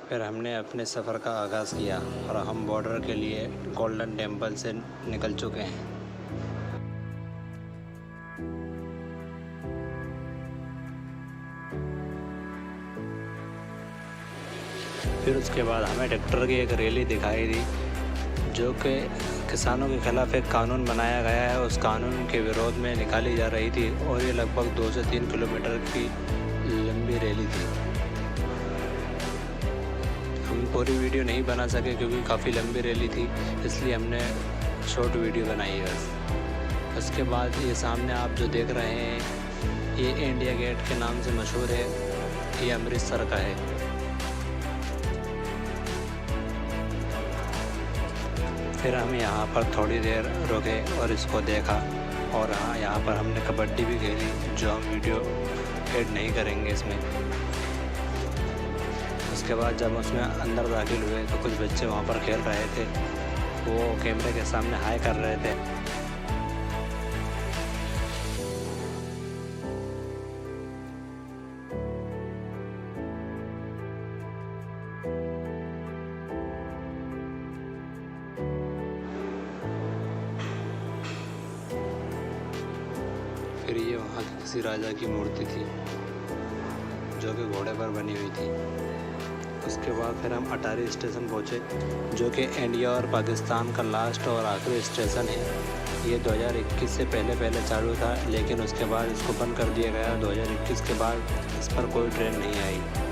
फिर हमने अपने सफ़र का आगाज़ किया और हम बॉर्डर के लिए गोल्डन टेम्पल से निकल चुके हैं। फिर उसके बाद हमें ट्रैक्टर की एक रैली दिखाई दी, जो कि किसानों के खिलाफ़ एक कानून बनाया गया है, उस कानून के विरोध में निकाली जा रही थी और ये लगभग 2 से 3 किलोमीटर की लंबी रैली थी। हम पूरी वीडियो नहीं बना सके क्योंकि काफ़ी लंबी रैली थी, इसलिए हमने शॉर्ट वीडियो बनाई है बस। उसके बाद ये सामने आप जो देख रहे हैं, ये इंडिया गेट के नाम से मशहूर है, ये अमृतसर का है। फिर हम यहाँ पर थोड़ी देर रुके और इसको देखा, और हाँ, यहाँ पर हमने कबड्डी भी खेली, जो हम वीडियो ऐड नहीं करेंगे इसमें। उसके बाद जब उसमें अंदर दाखिल हुए तो कुछ बच्चे वहाँ पर खेल रहे थे, वो कैमरे के सामने हाय कर रहे थे। फिर ये वहाँ की किसी राजा की मूर्ति थी, जो कि घोड़े पर बनी हुई थी। उसके बाद फिर हम अटारी स्टेशन पहुँचे, जो कि इंडिया और पाकिस्तान का लास्ट और आखिरी स्टेशन है। ये 2021 से पहले चालू था, लेकिन उसके बाद इसको बंद कर दिया गया। 2021 के बाद इस पर कोई ट्रेन नहीं आई।